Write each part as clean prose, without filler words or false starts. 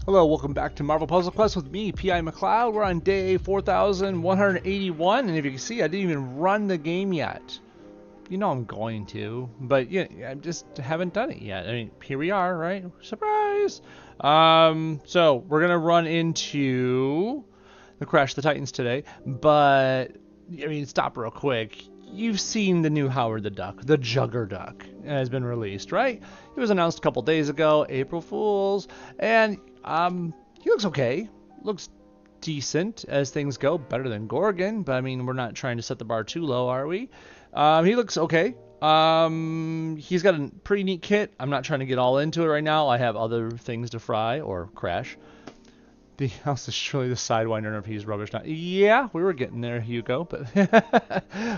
Hello, welcome back to Marvel Puzzle Quest with me, PiMacleod. We're on day 4181, and if you can see, I didn't even run the game yet. You know I'm going to, but yeah, I just haven't done it yet. I mean, here we are, right? Surprise! So we're gonna run into the Crash of the Titans today, but I mean, stop real quick. You've seen the new Howard the Duck, the Jugger Duck, has been released, right? It was announced a couple days ago, April Fools, and he looks okay. Looks decent as things go, better than Gorgon, but I mean, we're not trying to set the bar too low, are we? He looks okay. He's got a pretty neat kit. I'm not trying to get all into it right now. I have other things to fry or crash. The house is surely the Sidewinder if he's rubbish now. Yeah, we were getting there, Hugo, but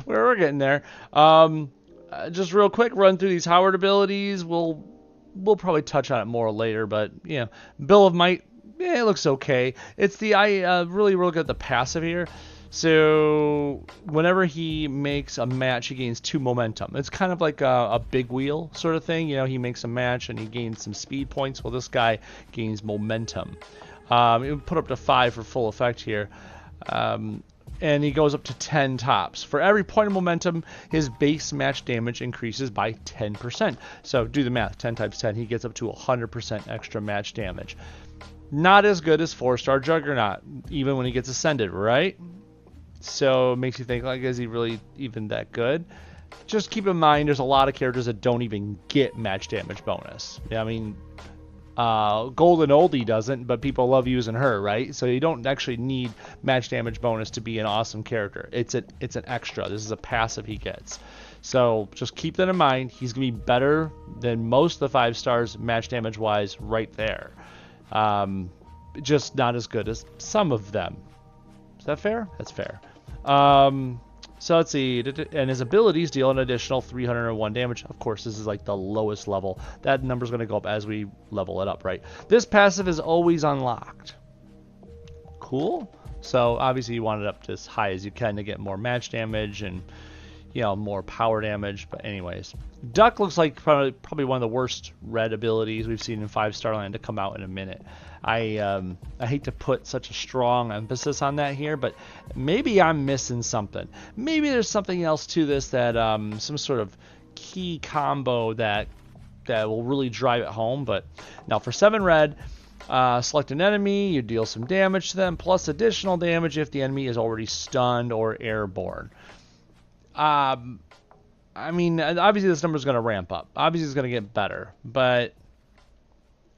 we were getting there. Just real quick, run through these Howard abilities. We'll probably touch on it more later, but yeah, Bill of Might, yeah, it looks okay. It's the really look at the passive here. So whenever he makes a match, he gains 2 momentum. It's kind of like a big wheel sort of thing. You know, he makes a match and he gains some speed points. Well, this guy gains momentum. It would put up to 5 for full effect here. And he goes up to 10 tops. For every point of momentum, his base match damage increases by 10%. So do the math, 10 times 10, he gets up to 100% extra match damage. Not as good as 4-star Juggernaut, even when he gets ascended, right? So it makes you think, like, is he really even that good? Just keep in mind, there's a lot of characters that don't even get match damage bonus. I mean, Golden Oldie doesn't, but people love using her, right? So you don't actually need match damage bonus to be an awesome character. It's an extra. This is a passive he gets. So just keep that in mind. He's gonna be better than most of the 5 stars match damage wise right there. Just not as good as some of them. Is that fair? That's fair. So let's see, and his abilities deal an additional 301 damage. Of course, this is like the lowest level. That number's going to go up as we level it up, right? This passive is always unlocked. Cool. So obviously you want it up to as high as you can to get more match damage and, you know, more power damage. But anyways, Duck looks like probably one of the worst red abilities we've seen in 5-star land to come out in a minute. I hate to put such a strong emphasis on that here, but maybe I'm missing something. Maybe there's something else to this that some sort of key combo that will really drive it home. But now for 7 red, select an enemy, you deal some damage to them, plus additional damage if the enemy is already stunned or airborne. I mean, obviously this number is going to ramp up. Obviously it's going to get better, but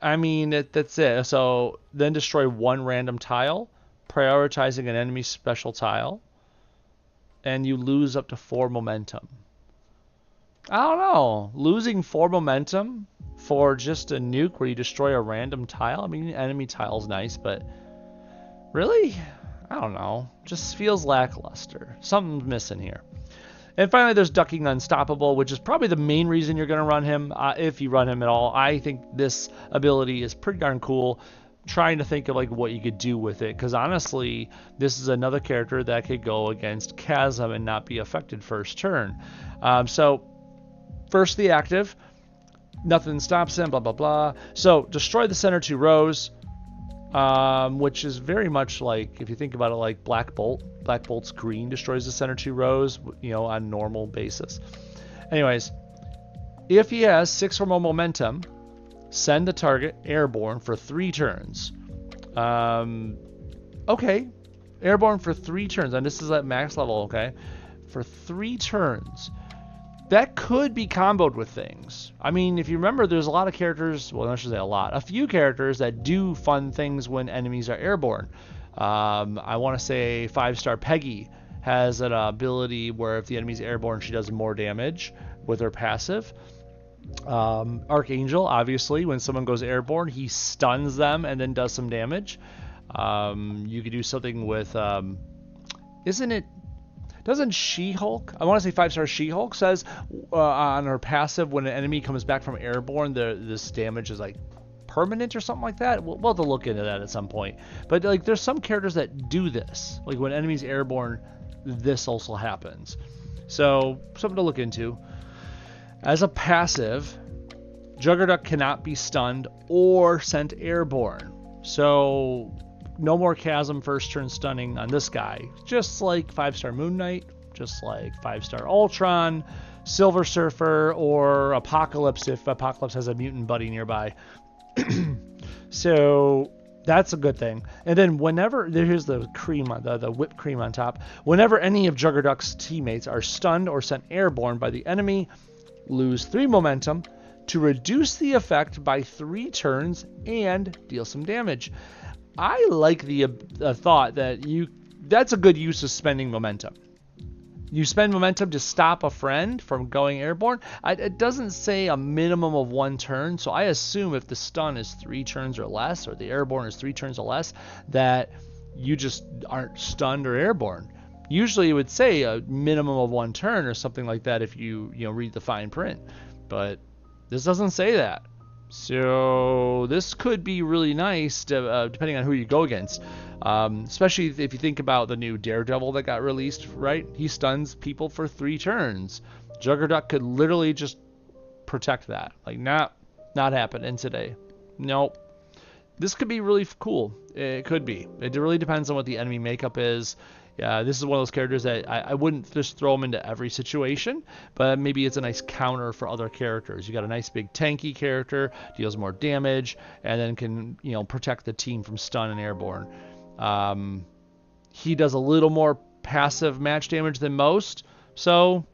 I mean, that's it. So then destroy 1 random tile, prioritizing an enemy special tile, and you lose up to 4 momentum. I don't know. Losing 4 momentum for just a nuke where you destroy a random tile? I mean, enemy tile's nice, but really? I don't know. Just feels lackluster. Something's missing here. And finally, there's Ducking Unstoppable, which is probably the main reason you're going to run him, if you run him at all. I think this ability is pretty darn cool. Trying to think of like what you could do with it, because honestly, this is another character that could go against Chasm and not be affected first turn. So first the active, nothing stops him, blah blah blah. So destroy the center 2 rows. Which is very much like, if you think about it, like Black Bolt. Black Bolt's green destroys the center 2 rows, you know, on normal basis. Anyways, if he has 6 or more momentum, send the target airborne for 3 turns. Okay, airborne for 3 turns, and this is at max level, okay? For 3 turns. That could be comboed with things. I mean, if you remember, there's a lot of characters, well, I should say a lot, a few characters that do fun things when enemies are airborne. I want to say 5-star Peggy has an ability where if the enemy's airborne, she does more damage with her passive. Archangel, obviously, when someone goes airborne, he stuns them and then does some damage. You could do something with, doesn't She-Hulk, I want to say 5-star She-Hulk says on her passive, when an enemy comes back from airborne, this damage is like permanent or something like that. We'll have to look into that at some point. But like, there's some characters that do this. Like when enemies airborne, this also happens. So something to look into. As a passive, Juggerduck cannot be stunned or sent airborne. So no more Chasm first turn stunning on this guy. Just like 5-star Moon Knight, just like 5-star Ultron, Silver Surfer, or Apocalypse if Apocalypse has a mutant buddy nearby. So that's a good thing. And then whenever, here's the cream, the whipped cream on top. Whenever any of Juggerduck's teammates are stunned or sent airborne by the enemy, lose 3 momentum to reduce the effect by 3 turns and deal some damage. I like the thought that that's a good use of spending momentum. You spend momentum to stop a friend from going airborne. It doesn't say a minimum of 1 turn, so I assume if the stun is 3 turns or less, or the airborne is 3 turns or less, that you just aren't stunned or airborne. Usually it would say a minimum of 1 turn or something like that if you read the fine print, but this doesn't say that. So this could be really nice depending on who you go against. Especially if you think about the new Daredevil that got released, right? He stuns people for 3 turns. Juggerduck could literally just protect that. Like, not happening today. Nope. This could be really cool. It could be. It really depends on what the enemy makeup is. Yeah, this is one of those characters that I wouldn't just throw them into every situation, but maybe it's a nice counter for other characters. You got a nice big tanky character, deals more damage, and then can protect the team from stun and airborne. He does a little more passive match damage than most, so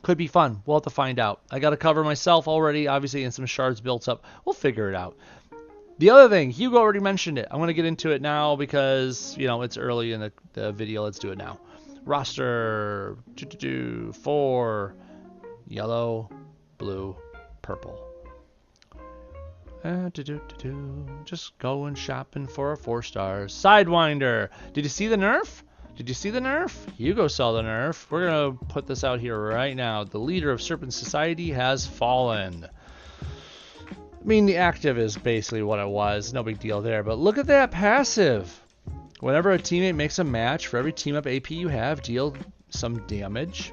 could be fun. We'll have to find out. I got to cover myself already, obviously, and some shards built up. We'll figure it out. The other thing, Hugo already mentioned it. I'm going to get into it now because, it's early in the video. Let's do it now. Roster 4, yellow, blue, purple. Just going shopping for a 4 stars. Sidewinder. Did you see the nerf? Did you see the nerf? Hugo saw the nerf. We're going to put this out here right now. The leader of Serpent Society has fallen. I mean, the active is basically what it was. No big deal there. But look at that passive. Whenever a teammate makes a match, for every team up AP you have, deal some damage.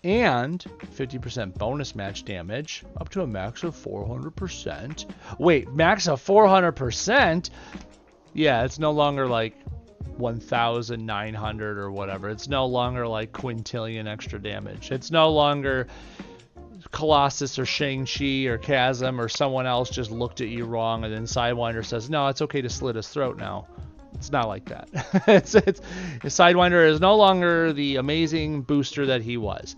And 50% bonus match damage up to a max of 400%. Wait, max of 400%? Yeah, it's no longer like 1,900 or whatever. It's no longer like quintillion extra damage. It's no longer Colossus or Shang-Chi or Chasm or someone else just looked at you wrong and then Sidewinder says, no, it's okay to slit his throat now. It's not like that. Sidewinder is no longer the amazing booster that he was.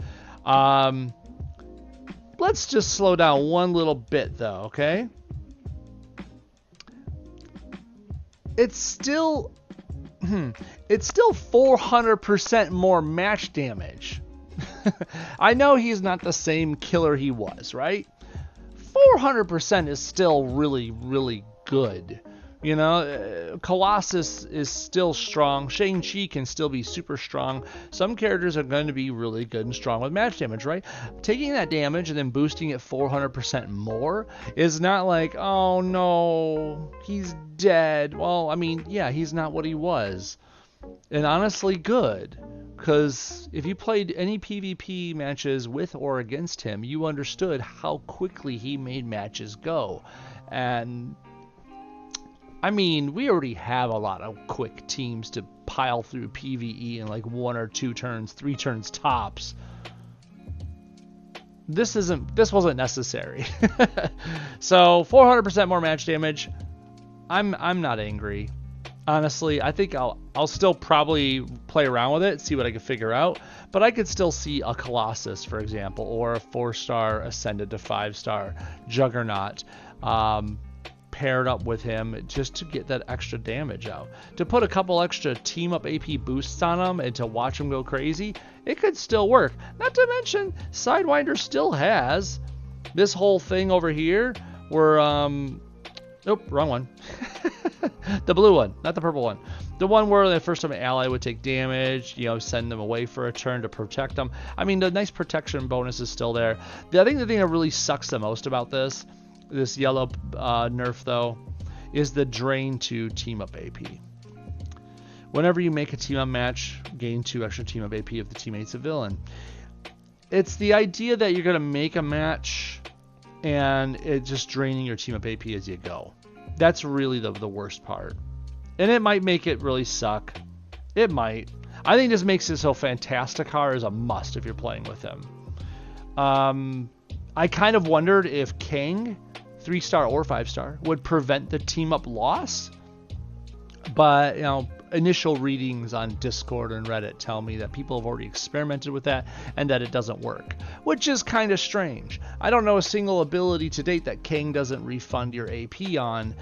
Let's just slow down one little bit though, okay? It's still 400% more match damage. I know he's not the same killer he was, right? 400% is still really, really good. Colossus is still strong. Shang-Chi can still be super strong. Some characters are going to be really good and strong with match damage, right? Taking that damage and then boosting it 400% more is not like, oh no, he's dead. Well, I mean, yeah, he's not what he was. And honestly, good. Because if you played any PvP matches with or against him, you understood how quickly he made matches go. And I mean, we already have a lot of quick teams to pile through PvE in like 1 or 2 turns, 3 turns tops. This wasn't necessary. So 400% more match damage. I'm not angry. Honestly, I think I'll still probably play around with it, see what I can figure out. But I could still see a Colossus, for example, or a 4-star ascended to 5-star Juggernaut paired up with him just to get that extra damage out. To put a couple extra team up AP boosts on him and to watch him go crazy, it could still work. Not to mention, Sidewinder still has this whole thing over here where nope, wrong one. The blue one, not the purple one. The one where the first time an ally would take damage, send them away for a turn to protect them. I mean, the nice protection bonus is still there. I think the thing that really sucks the most about this yellow nerf, though, is the drain to team up AP. Whenever you make a team up match, gain 2 extra team up AP if the teammate's a villain. It's the idea that you're going to make a match and it's just draining your team up AP as you go. That's really the worst part. And it might make it really suck. It might. I think this makes it so Fantasticar is a must if you're playing with him. I kind of wondered if King, 3-star or 5-star, would prevent the team-up loss. But, you know, initial readings on Discord and Reddit tell me that people have already experimented with that and that it doesn't work, which is kind of strange. I don't know a single ability to date that King doesn't refund your AP on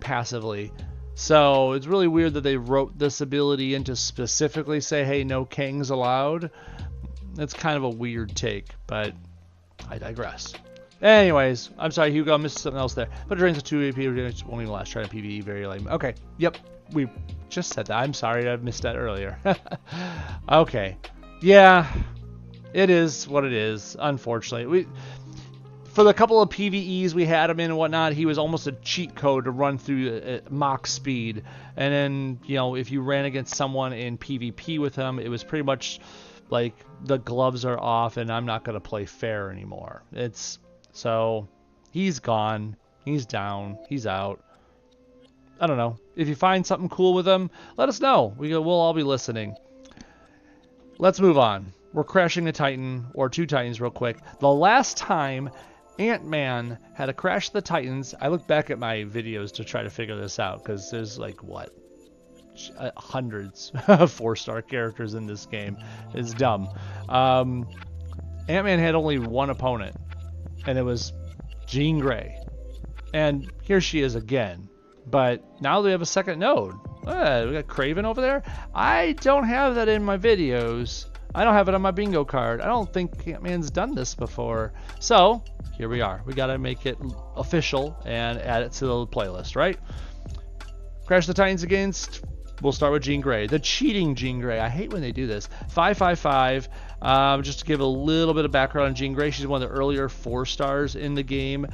passively. So it's really weird that they wrote this ability in to specifically say, hey, no Kings allowed. That's kind of a weird take, but I digress. Anyways, I'm sorry, Hugo, I missed something else there. But it drains a 2 AP, won't even last. Try to PvE, very lame. Okay, yep, we just said that. I'm sorry, I missed that earlier. Okay, yeah, it is what it is, unfortunately. For the couple of PvEs we had him in and whatnot, he was almost a cheat code to run through Mach speed. And then, you know, if you ran against someone in PvP with him, it was pretty much like the gloves are off and I'm not going to play fair anymore. So he's gone, he's down, he's out. I don't know. If you find something cool with him, let us know. We'll all be listening. Let's move on. We're crashing a Titan, or 2 Titans real quick. The last time Ant-Man had to crash the Titans, I looked back at my videos to try to figure this out, because there's like, what? Hundreds of 4-star characters in this game. It's dumb. Ant-Man had only one opponent, and it was Jean Grey. And here she is again. But now they have a second node. We got Kraven over there. I don't have that in my videos. I don't have it on my bingo card. I don't think Ant-Man's done this before. So here we are. We got to make it official and add it to the playlist, right? Crash the Titans against... We'll start with Jean Grey, the cheating Jean Grey. I hate when they do this. 555. Just to give a little bit of background on Jean Grey, she's one of the earlier 4-stars in the game.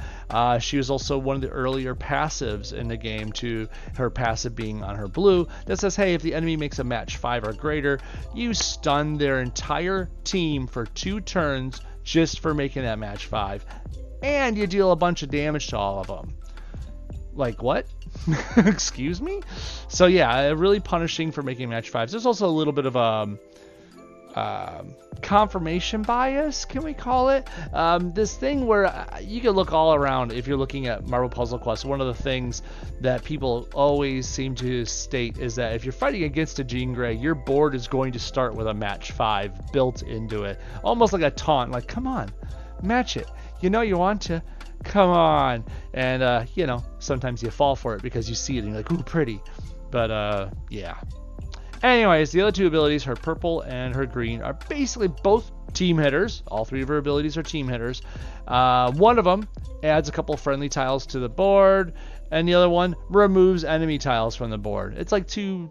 She was also one of the earlier passives in the game, to her passive being on her blue that says, hey, if the enemy makes a match 5 or greater, you stun their entire team for 2 turns just for making that match 5, and you deal a bunch of damage to all of them. Like, what? Excuse me? So yeah, really punishing for making match 5s. There's also a little bit of confirmation bias, can we call it? This thing where you can look all around if you're looking at Marvel Puzzle Quest. One of the things that people always seem to state is that if you're fighting against a Jean Grey, your board is going to start with a match 5 built into it. Almost like a taunt, like, come on, match it. You know you want to. Come on. And you know, sometimes you fall for it because you see it and you're like, ooh, pretty. But yeah. Anyways, the other 2 abilities, her purple and her green, are basically both team hitters. All 3 of her abilities are team hitters. One of them adds a couple friendly tiles to the board, and the other one removes enemy tiles from the board. It's like two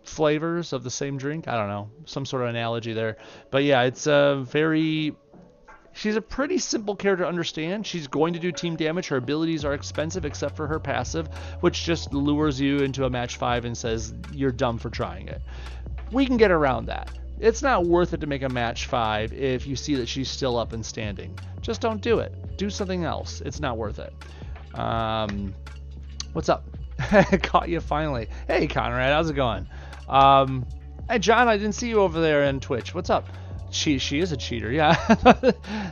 flavors of the same drink. I don't know, some sort of analogy there. But yeah, it's she's a pretty simple character to understand. She's going to do team damage. Her abilities are expensive except for her passive, which just lures you into a match 5 and says you're dumb for trying it. We can get around that. It's not worth it to make a match 5 if you see that she's still up and standing. Just don't do it. Do something else. It's not worth it. What's up? Caught you finally. Hey, Conrad, how's it going? Hey, John, I didn't see you over there in Twitch. What's up? She is a cheater, yeah.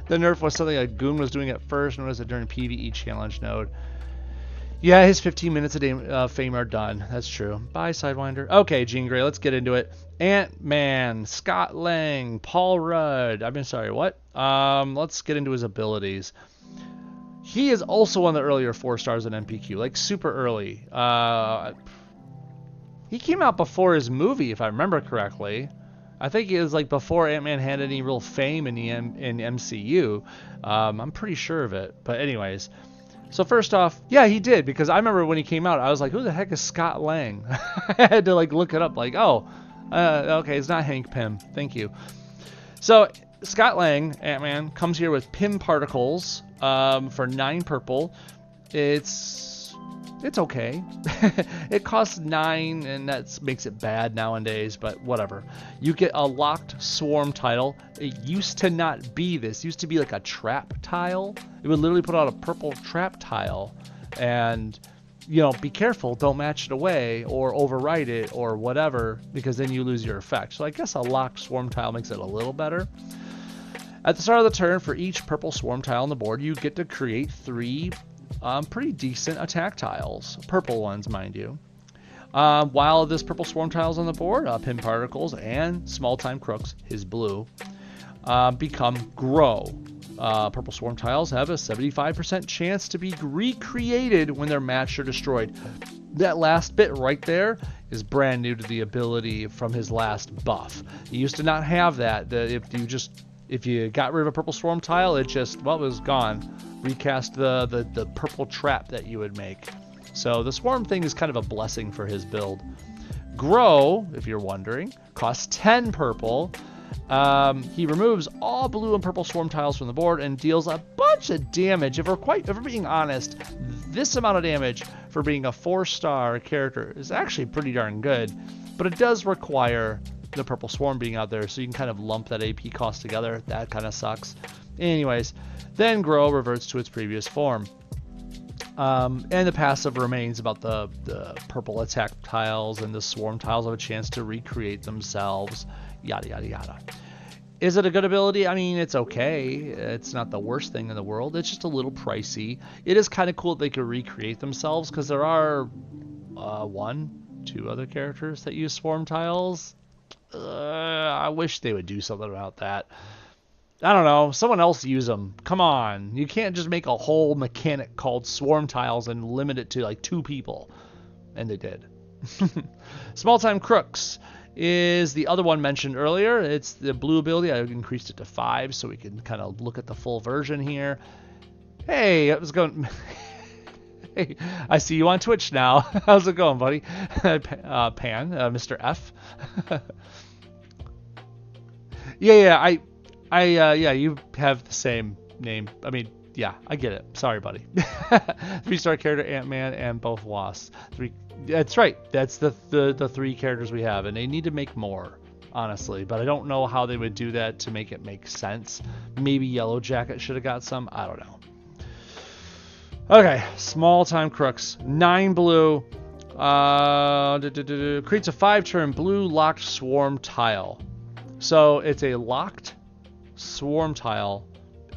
The nerf was something like Goon was doing at first, and was it during PvE challenge node. Yeah, his 15 minutes a day fame are done. That's true. Bye, Sidewinder. Okay, Jean Grey, let's get into it. Ant-Man, Scott Lang, Paul Rudd. I'm sorry, what? Let's get into his abilities. He is also one of the earlier 4-stars in MPQ, like super early. He came out before his movie, if I remember correctly. I think it was like before Ant-Man had any real fame in the MCU. I'm pretty sure of it. But anyways, so first off, yeah, he did, because I remember when he came out, I was like, who the heck is Scott Lang? I had to like look it up, like, oh, okay, it's not Hank Pym. Thank you. So Scott Lang, Ant-Man, comes here with Pym particles for 9 purple. It's It's okay. It costs 9, and that makes it bad nowadays, but whatever. You get a locked swarm tile. It used to not be this. It used to be like a trap tile. It would literally put out a purple trap tile, and you know, be careful, don't match it away or overwrite it or whatever, because then you lose your effect. So I guess a locked swarm tile makes it a little better. At the start of the turn, for each purple swarm tile on the board, you get to create 3 pretty decent attack tiles. Purple ones, mind you. While this purple swarm tiles on the board, PiMacleod and small time crooks, his blue, become grow. Purple swarm tiles have a 75% chance to be recreated when they're matched or destroyed. That last bit right there is brand new to the ability from his last buff. He used to not have that. If you got rid of a purple swarm tile, it just, well, it was gone. Recast the purple trap that you would make. So the swarm thing is kind of a blessing for his build. Grow, if you're wondering, costs 10 purple. He removes all blue and purple swarm tiles from the board and deals a bunch of damage. If we're being honest, this amount of damage for being a 4-star character is actually pretty darn good, but it does require the purple swarm being out there, so you can kind of lump that AP cost together. That kind of sucks. Anyways, then grow reverts to its previous form. And the passive remains about the purple attack tiles, and the swarm tiles have a chance to recreate themselves, yada yada yada. Is it a good ability? I mean, it's okay. It's not the worst thing in the world. It's just a little pricey. It is kind of cool that they could recreate themselves, because there are 1, 2 other characters that use swarm tiles. I wish they would do something about that. I don't know. Someone else use them. Come on. You can't just make a whole mechanic called swarm tiles and limit it to like 2 people. And they did. Small time crooks is the other one mentioned earlier. It's the blue ability. I increased it to 5 so we can kind of look at the full version here. Hey, it was going... Hey, I see you on Twitch now. How's it going, buddy? Pan, Mr. F. Yeah, yeah, you have the same name. I mean, yeah, I get it. Sorry, buddy. 3-star character, Ant-Man, and both Wasps. That's right. That's the 3 characters we have, and they need to make more, honestly. But I don't know how they would do that to make it make sense. Maybe Yellow Jacket should have got some. I don't know. Okay, small time crooks. 9 blue. Creates a 5-turn blue locked swarm tile. So it's a locked swarm tile,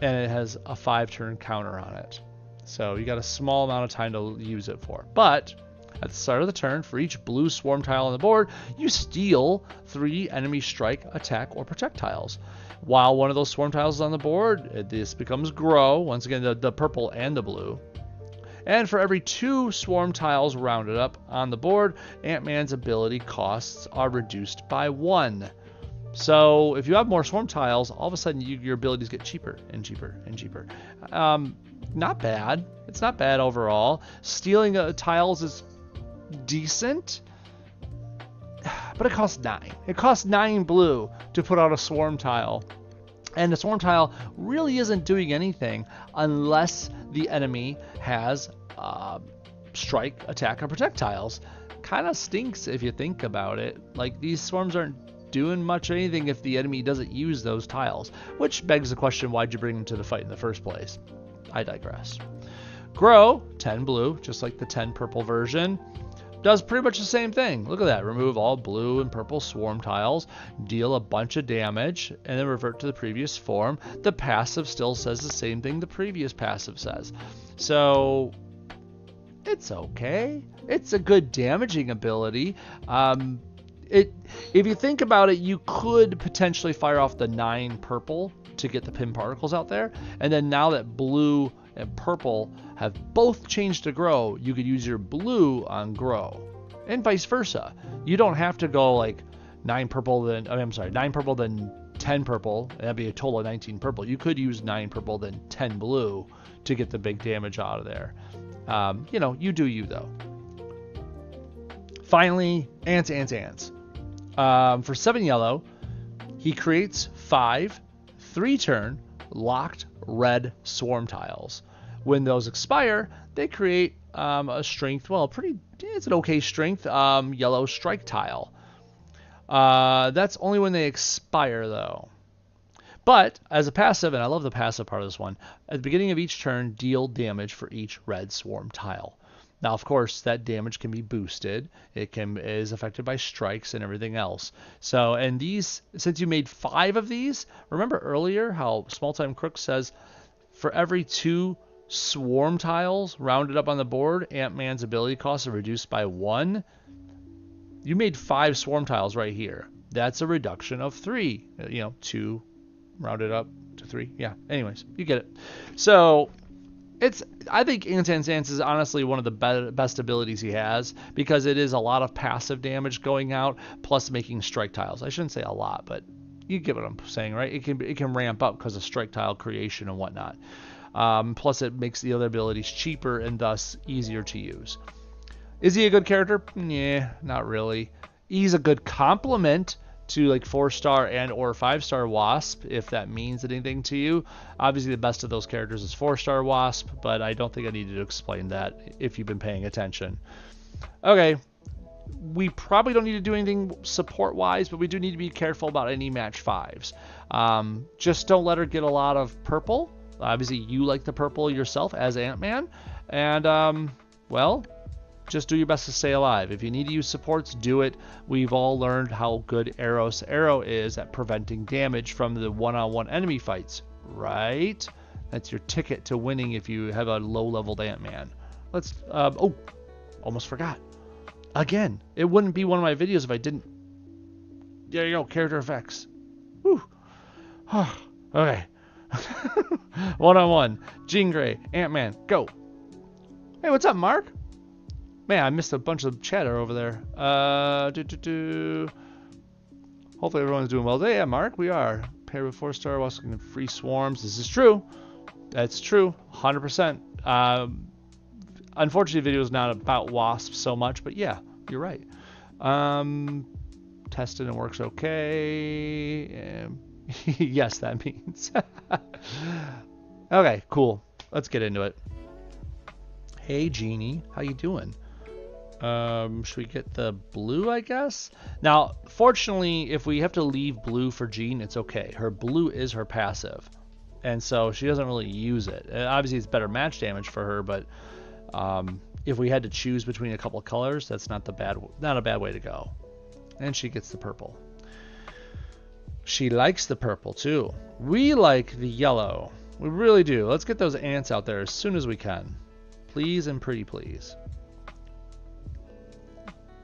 and it has a 5-turn counter on it. So you got a small amount of time to use it for. But at the start of the turn, for each blue swarm tile on the board, you steal 3 enemy strike, attack, or protect tiles. While one of those swarm tiles is on the board, this becomes grow. Once again, the purple and the blue. And for every 2 swarm tiles rounded up on the board, Ant-Man's ability costs are reduced by 1. So if you have more swarm tiles, all of a sudden your abilities get cheaper and cheaper and cheaper. Not bad. It's not bad overall. Stealing tiles is decent, but it costs 9. It costs 9 blue to put out a swarm tile. And the swarm tile really isn't doing anything unless the enemy has strike, attack, or protect tiles. Kind of stinks if you think about it. Like, these swarms aren't doing much anything if the enemy doesn't use those tiles, which begs the question, why'd you bring them to the fight in the first place? I digress. Grow, 10 blue, just like the 10 purple version. Does pretty much the same thing. Look at that. Remove all blue and purple swarm tiles, deal a bunch of damage, and then revert to the previous form. The passive still says the same thing the previous passive says. So it's okay. It's a good damaging ability. If you think about it, you could potentially fire off the 9 purple to get the PiMacleod out there. And then now that blue and purple have both changed to grow, you could use your blue on grow, and vice versa. You don't have to go like 9 purple then 10 purple, and that'd be a total of 19 purple. You could use 9 purple then 10 blue to get the big damage out of there. You know, you do you though. Finally, ants. For 7 yellow, he creates 5 3-turn locked red swarm tiles. When those expire, they create a strength, well, it's an okay strength, yellow strike tile. That's only when they expire, though. But as a passive, and I love the passive part of this one, at the beginning of each turn, deal damage for each red swarm tile. Now, of course, that damage can be boosted. It is affected by strikes and everything else. So, and these, since you made 5 of these, remember earlier how Small Time Crook says for every 2 swarm tiles rounded up on the board, Ant-Man's ability costs are reduced by 1. You made 5 swarm tiles right here. That's a reduction of 3. 2 rounded up to 3. Yeah. Anyways, you get it. So I think Antan's Dance is honestly one of the best abilities he has because it is a lot of passive damage going out plus making strike tiles. I shouldn't say a lot, but you get what I'm saying, right? It can ramp up because of strike tile creation and whatnot. Plus it makes the other abilities cheaper and thus easier to use. Is he a good character? Yeah, not really. He's a good complement to like 4-star and or 5-star Wasp, if that means anything to you. Obviously the best of those characters is 4-star Wasp, but I don't think I needed to explain that if you've been paying attention. Okay, we probably don't need to do anything support wise, but we do need to be careful about any match 5s. Just don't let her get a lot of purple. Obviously you like the purple yourself as Ant-Man, and well, just do your best to stay alive. If you need to use supports, do it. We've all learned how good Arrow's Arrow is at preventing damage from the one-on-one enemy fights, right? That's your ticket to winning if you have a low-leveled Ant-Man. Let's, oh, almost forgot. Again, it wouldn't be one of my videos if I didn't. There you go, character effects. Whew. Okay. One-on-one. Jean Grey, Ant-Man, go. Hey, what's up, Mark? Man, I missed a bunch of chatter over there. Hopefully everyone's doing well today. Yeah, Mark, we are. Paired with 4-star, Wasp and free swarms. This is true. That's true. 100%. Unfortunately, the video is not about wasps so much, but yeah, you're right. Tested and works okay. Yes, that means. Okay, cool. Let's get into it. Hey, Jeannie, how you doing? Should we get the blue, I guess? Now, fortunately, if we have to leave blue for Jean, it's okay. Her blue is her passive, and so she doesn't really use it. Obviously, it's better match damage for her, but if we had to choose between a couple of colors, that's not a bad way to go. And she gets the purple. She likes the purple, too. We like the yellow. We really do. Let's get those ants out there as soon as we can. Please and pretty please.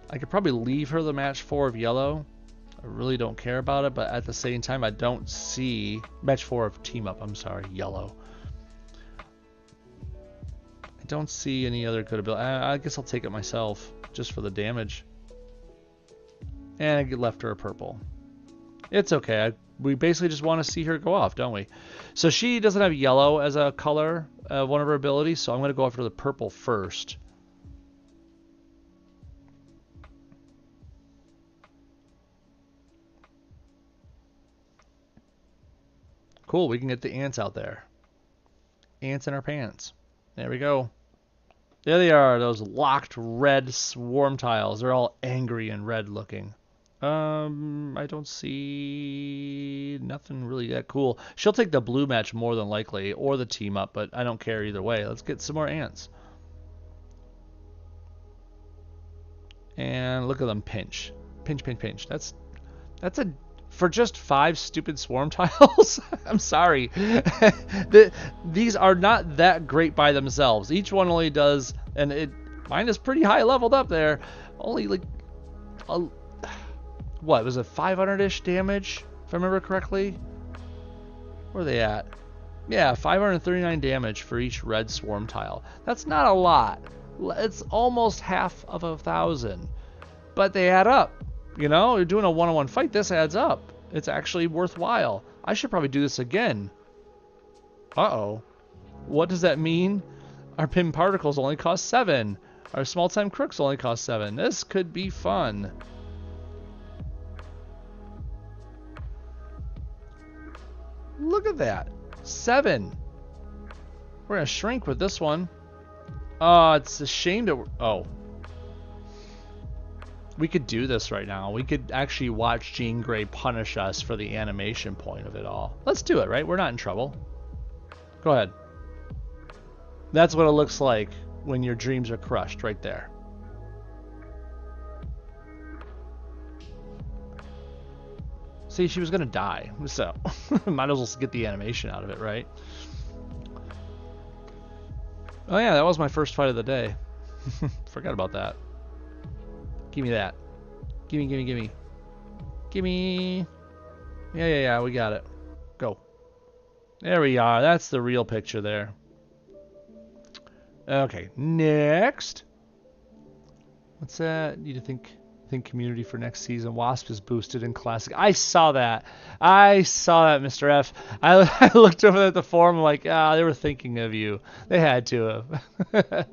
I could probably leave her the match 4 of yellow. I really don't care about it, but at the same time, I don't see match 4 of team up. I'm sorry, yellow. I don't see any other good ability. I guess I'll take it myself just for the damage. And I left her a purple. It's okay. We basically just want to see her go off, don't we? So she doesn't have yellow as a color, one of her abilities, so I'm going to go after the purple first. Cool, we can get the ants out there. Ants in our pants. There we go. There they are, those locked red swarm tiles. They're all angry and red looking. I don't see nothing really that cool. She'll take the blue match more than likely, or the team up, but I don't care either way. Let's get some more ants. And look at them pinch. Pinch, pinch, pinch. That's a... For just 5 stupid swarm tiles? I'm sorry. These are not that great by themselves. Each one only does... And mine is pretty high leveled up there. Only like... What, was it 500-ish damage, if I remember correctly? Where are they at? Yeah, 539 damage for each red swarm tile. That's not a lot. It's almost half of 1,000. But they add up. You know, you're doing a one-on-one fight, this adds up. It's actually worthwhile. I should probably do this again. Uh-oh. What does that mean? Our pin particles only cost 7. Our small-time crooks only cost 7. This could be fun. Look at that. 7. We're going to shrink with this one. Oh, it's a shame that we're... Oh. We could do this right now. We could actually watch Jean Grey punish us for the animation point of it all. Let's do it, right? We're not in trouble. Go ahead. That's what it looks like when your dreams are crushed, right there. See, she was gonna die, so might as well get the animation out of it, right? Oh yeah, that was my first fight of the day. Forgot about that. Give me that. Gimme, gimme, gimme. Gimme. Yeah, we got it. Go. There we are. That's the real picture there. Okay, next. What's that? Need to think community for next season. Wasp is boosted in classic. I saw that. Mr. F. I looked over at the forum like, they were thinking of you. They had to have.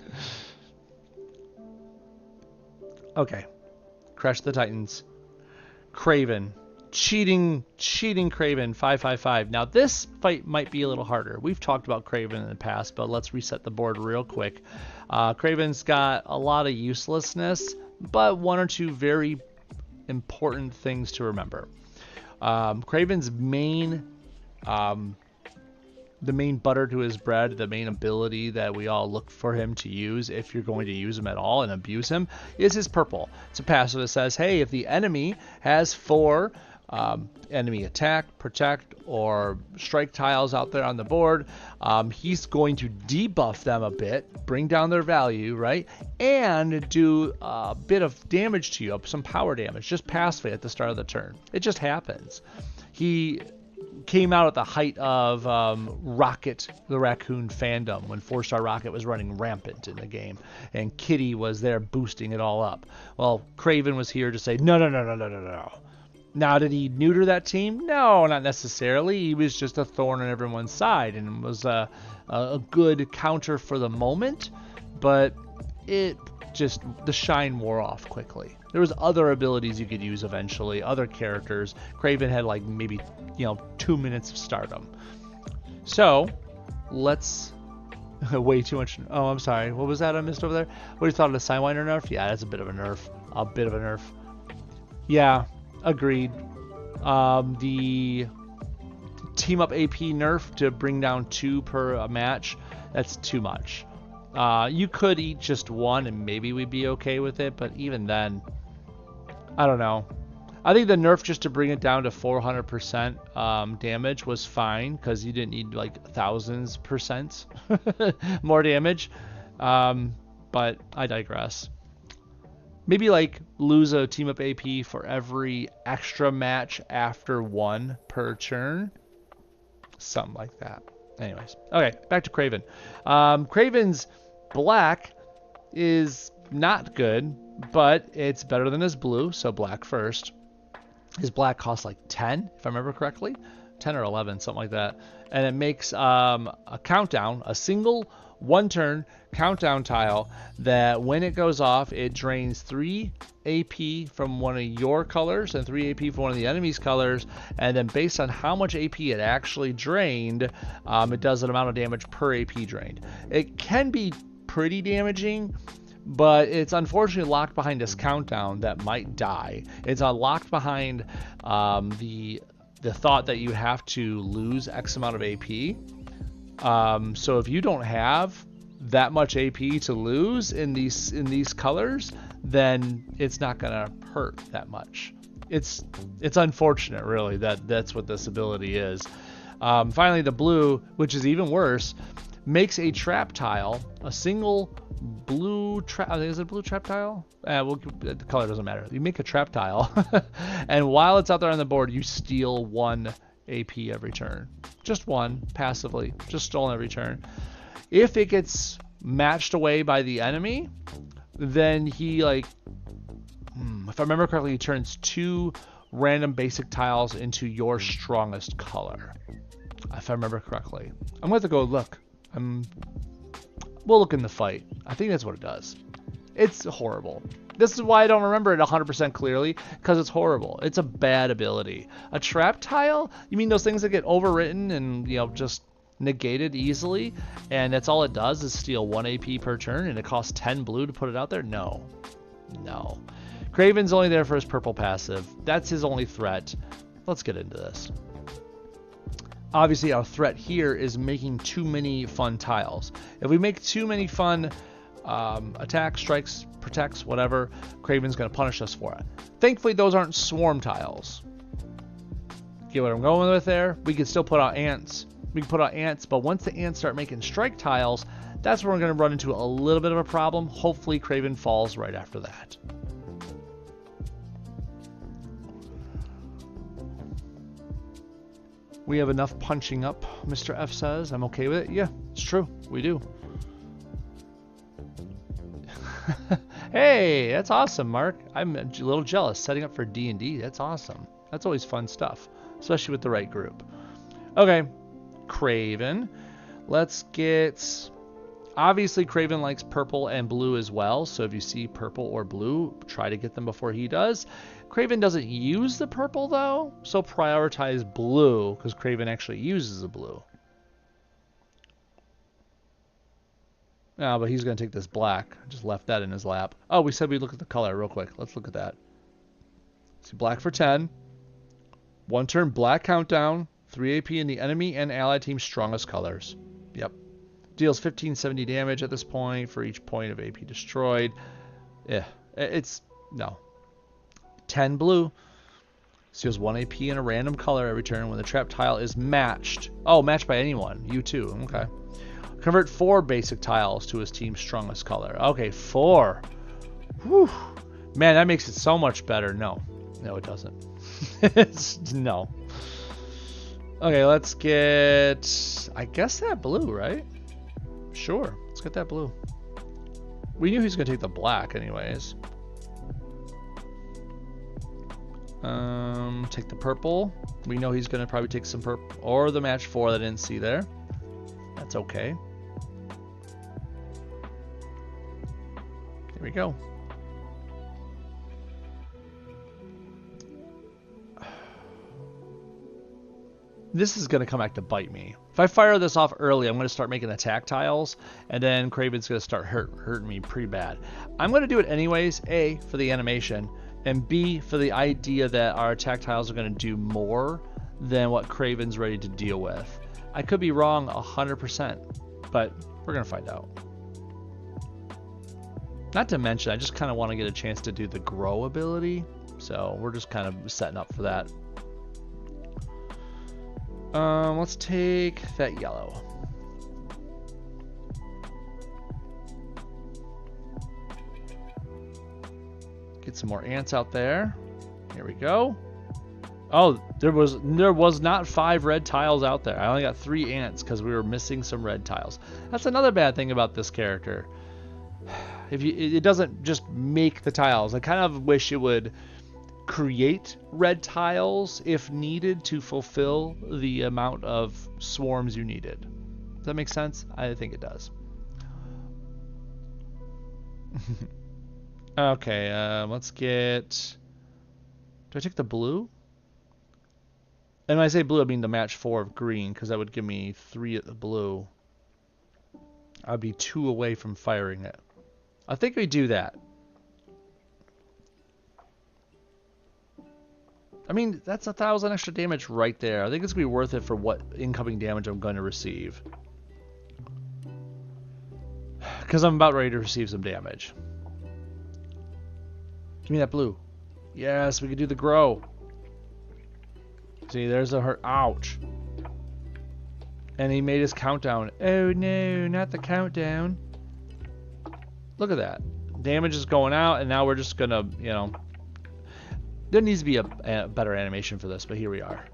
Okay. Crush the Titans. Craven. Cheating Craven 555. Now this fight might be a little harder. We've talked about Craven in the past, but let's reset the board real quick. Craven's got a lot of uselessness, but one or two very important things to remember. Craven's main, the main butter to his bread, the main ability that we all look for him to use, if you're going to use him at all and abuse him, is his purple. It's a passive that says, hey, if the enemy has 4 enemy attack, protect, or strike tiles out there on the board, he's going to debuff them a bit, bring down their value, right? And do a bit of damage to you, some power damage, just passively at the start of the turn. It just happens. He came out at the height of Rocket the Raccoon fandom when 4-star Rocket was running rampant in the game and Kitty was there boosting it all up. Well, Craven was here to say, no. Now, did he neuter that team? No, not necessarily. He was just a thorn on everyone's side and was a good counter for the moment, but it just, the shine wore off quickly. There was other abilities you could use eventually, other characters. Craven had like maybe, 2 minutes of stardom. So, let's... way too much... Oh, I'm sorry. What was that I missed over there? What do you thought of the Sidewinder nerf? Yeah, that's a bit of a nerf. A bit of a nerf. Yeah. Agreed. The team up AP nerf to bring down 2 per match, that's too much. You could eat just 1 and maybe we'd be okay with it, but even then, I don't know. I think the nerf just to bring it down to 400% damage was fine because you didn't need like thousands percent more damage. But I digress. Maybe like lose a team up AP for every extra match after 1 per turn. Something like that. Anyways. Okay, back to Craven. Craven's black is not good, but it's better than his blue, so black first. His black costs like 10, if I remember correctly. 10 or 11, something like that. And it makes a countdown, a single 1-turn countdown tile that when it goes off, it drains 3 AP from one of your colors and 3 AP from one of the enemy's colors, and then based on how much AP it actually drained, it does an amount of damage per AP drained. It can be pretty damaging, but it's unfortunately locked behind this countdown that might die. It's locked behind the thought that you have to lose X amount of AP. So if you don't have that much AP to lose in these colors, then it's not gonna hurt that much. It's unfortunate, really, that that's what this ability is. Finally, the blue, which is even worse, makes a trap tile, a single blue trap. Is it a blue trap tile? The color doesn't matter. You make a trap tile, and while it's out there on the board, you steal 1 AP every turn. Just 1 passively, just stolen every turn. If it gets matched away by the enemy, then he if I remember correctly, he turns 2 random basic tiles into your strongest color. If I remember correctly, I'm going to go look. We'll look in the fight. I think that's what it does. It's horrible. This is why I don't remember it 100% clearly, because it's horrible. It's a bad ability. A trap tile? You mean those things that get overwritten and just negated easily, and that's all it does is steal 1 AP per turn, and it costs 10 blue to put it out there? No. No. Kraven's only there for his purple passive. That's his only threat. Let's get into this. Obviously, our threat here is making too many fun tiles. If we make too many fun attacks, strikes, protects, whatever, Kraven's going to punish us for it. Thankfully, those aren't swarm tiles. Get what I'm going with there? We can still put out ants. We can put out ants, but once the ants start making strike tiles, that's where we're going to run into a little bit of a problem. Hopefully, Kraven falls right after that. We have enough punching up, Mr. F says. I'm okay with it. Yeah, it's true. We do. Hey, that's awesome, Mark. I'm a little jealous. Setting up for D&D, that's awesome. That's always fun stuff, especially with the right group. Okay, Kraven. Let's get... Obviously, Kraven likes purple and blue as well, so if you see purple or blue, try to get them before he does. Kraven doesn't use the purple, though, so prioritize blue, because Kraven actually uses the blue. No, but he's going to take this black. I just left that in his lap. Oh, we said we'd look at the color real quick. Let's look at that. See, black for 10. 1 turn black countdown. 3 AP in the enemy and allied team's strongest colors. Yep. Deals 1570 damage at this point for each point of AP destroyed. Yeah, it's... no. 10 blue. Steals 1 AP in a random color every turn when the trap tile is matched. Oh, matched by anyone. You too. Okay. Convert 4 basic tiles to his team's strongest color. Okay, 4. Whew. Man, that makes it so much better. No. No, it doesn't. No. Okay, let's get... I guess that blue, right? Sure. Let's get that blue. We knew he was going to take the black anyways. Take the purple. We know he's going to probably take some purple. Or the match 4 that I didn't see there. That's okay. Here we go. This is going to come back to bite me. If I fire this off early, I'm going to start making attack tiles, and then Kraven's going to start hurting me pretty bad. I'm going to do it anyways, A, for the animation, and B, for the idea that our attack tiles are going to do more than what Kraven's ready to deal with. I could be wrong 100%, but we're going to find out. Not to mention, I just kind of want to get a chance to do the grow ability, so we're just kind of setting up for that. Let's take that yellow. Get some more ants out there. Here we go. Oh, there was not 5 red tiles out there. I only got 3 ants because we were missing some red tiles. That's another bad thing about this character. It doesn't just make the tiles. I kind of wish it would create red tiles if needed to fulfill the amount of swarms you needed. Does that make sense? I think it does. Okay, let's get... Do I take the blue? And when I say blue, I mean the match 4 of green, because that would give me 3 at the blue. I'd be 2 away from firing it. I think we do that. I mean, that's 1,000 extra damage right there. I think it's going to be worth it for what incoming damage I'm going to receive. Because I'm about ready to receive some damage. Give me that blue. Yes, we can do the grow. See, there's a hurt. Ouch. And he made his countdown. Oh no, not the countdown. Look at that. Damage is going out, and now we're just going to, you know... There needs to be a better animation for this, but here we are.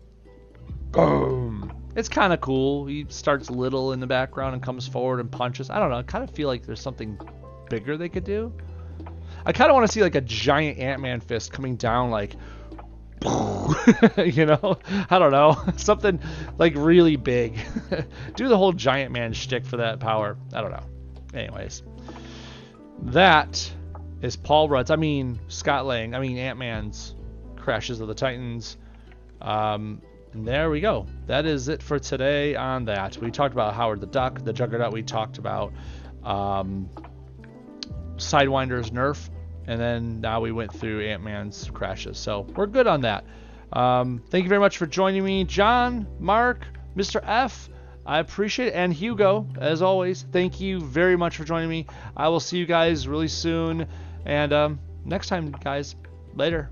Boom! It's kind of cool. He starts little in the background and comes forward and punches. I don't know. I kind of feel like there's something bigger they could do. I kind of want to see like a giant Ant-Man fist coming down like... you know? I don't know. Something like really big. Do the whole giant man shtick for that power. I don't know. Anyways. That is Paul Rudd's. I mean, Scott Lang. I mean, Ant-Man's Crashes of the Titans. And there we go. That is it for today on that. We talked about Howard the Duck, the Juggernaut. We talked about Sidewinder's nerf, and then now we went through Ant-Man's crashes. So we're good on that. Thank you very much for joining me, John, Mark, Mr. F. I appreciate it, and Hugo, as always. Thank you very much for joining me. I will see you guys really soon, and next time, guys. Later.